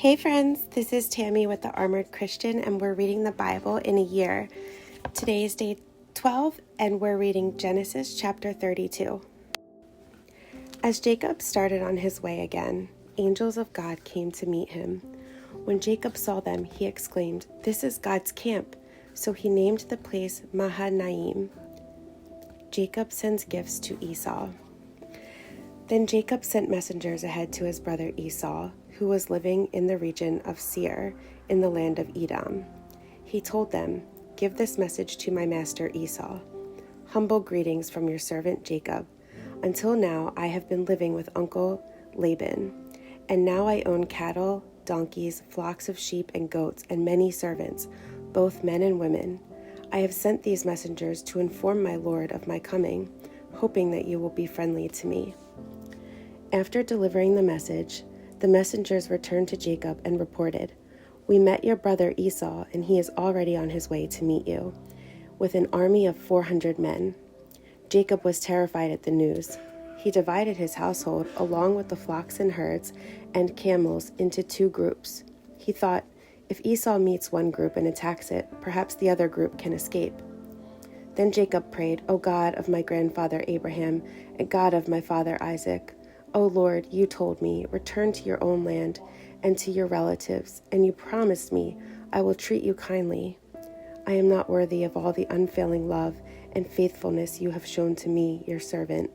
Hey friends, this is Tammy with the Armored Christian, and we're reading the Bible in a year. Today is day 12, and we're reading Genesis chapter 32. As Jacob started on his way again, angels of God came to meet him. When Jacob saw them, he exclaimed, "This is God's camp." So he named the place Mahanaim. Jacob sends gifts to Esau. Then Jacob sent messengers ahead to his brother Esau, who was living in the region of Seir in the land of Edom. He told them, "Give this message to my master Esau. Humble greetings from your servant Jacob. Until now I have been living with Uncle Laban, and now I own cattle, donkeys, flocks of sheep and goats, and many servants, both men and women. I have sent these messengers to inform my lord of my coming, hoping that you will be friendly to me." After delivering the message, the messengers returned to Jacob and reported, "We met your brother Esau, and he is already on his way to meet you, with an army of 400 men." Jacob was terrified at the news. He divided his household, along with the flocks and herds and camels, into two groups. He thought, if Esau meets one group and attacks it, perhaps the other group can escape. Then Jacob prayed, "O God of my grandfather Abraham, and God of my father Isaac, O Lord, you told me, return to your own land and to your relatives, and you promised me, I will treat you kindly. I am not worthy of all the unfailing love and faithfulness you have shown to me, your servant.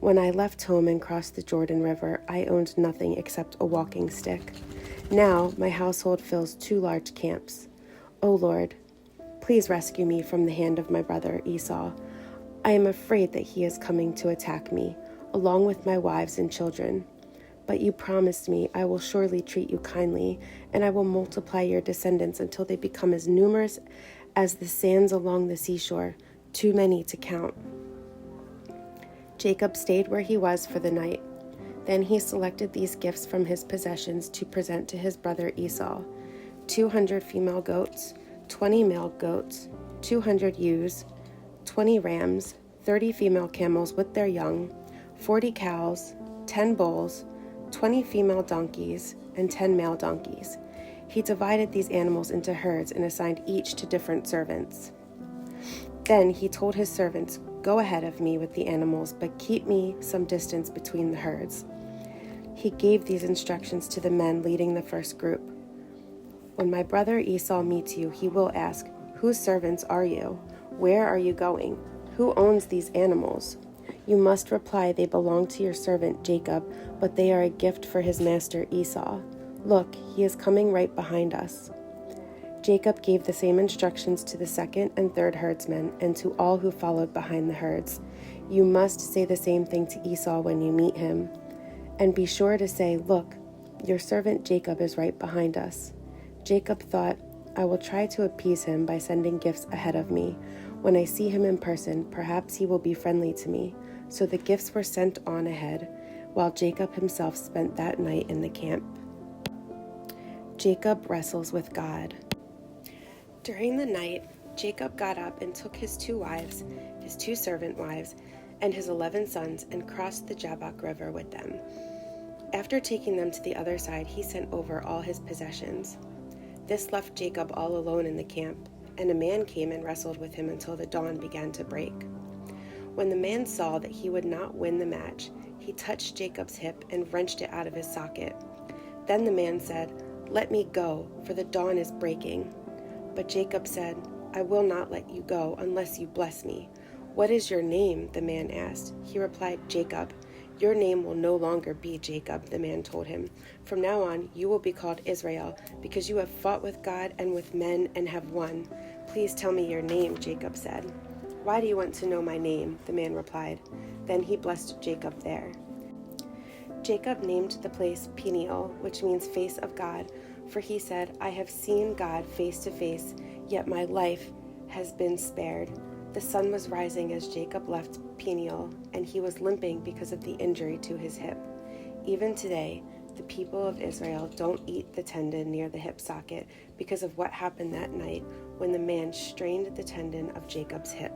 When I left home and crossed the Jordan River, I owned nothing except a walking stick. Now my household fills 2 large camps. O Lord, please rescue me from the hand of my brother Esau. I am afraid that he is coming to attack me, along with my wives and children. But you promised me, I will surely treat you kindly, and I will multiply your descendants until they become as numerous as the sands along the seashore, too many to count." Jacob stayed where he was for the night. Then he selected these gifts from his possessions to present to his brother Esau: 200 female goats, 20 male goats, 200 ewes, 20 rams, 30 female camels with their young, 40 cows, 10 bulls, 20 female donkeys, and 10 male donkeys. He divided these animals into herds and assigned each to different servants. Then he told his servants, "Go ahead of me with the animals, but keep me some distance between the herds." He gave these instructions to the men leading the first group. "When my brother Esau meets you, he will ask, 'Whose servants are you? Where are you going? Who owns these animals?' You must reply, 'They belong to your servant Jacob, but they are a gift for his master Esau. Look, he is coming right behind us.'" Jacob gave the same instructions to the second and third herdsmen and to all who followed behind the herds. "You must say the same thing to Esau when you meet him. And be sure to say, 'Look, your servant Jacob is right behind us.'" Jacob thought, "I will try to appease him by sending gifts ahead of me. When I see him in person, perhaps he will be friendly to me." So the gifts were sent on ahead, while Jacob himself spent that night in the camp. Jacob wrestles with God. During the night, Jacob got up and took his 2 wives, his 2 servant wives, and his 11 sons, and crossed the Jabbok River with them. After taking them to the other side, he sent over all his possessions. This left Jacob all alone in the camp, and a man came and wrestled with him until the dawn began to break. When the man saw that he would not win the match, he touched Jacob's hip and wrenched it out of his socket. Then the man said, "Let me go, for the dawn is breaking." But Jacob said, "I will not let you go unless you bless me." "What is your name?" the man asked. He replied, "Jacob." "Your name will no longer be Jacob," the man told him. "From now on, you will be called Israel, because you have fought with God and with men and have won." "Please tell me your name," Jacob said. "Why do you want to know my name?" the man replied. Then he blessed Jacob there. Jacob named the place Peniel, which means face of God, for he said, "I have seen God face to face, yet my life has been spared." The sun was rising as Jacob left Peniel, and he was limping because of the injury to his hip. Even today, the people of Israel don't eat the tendon near the hip socket because of what happened that night when the man strained the tendon of Jacob's hip.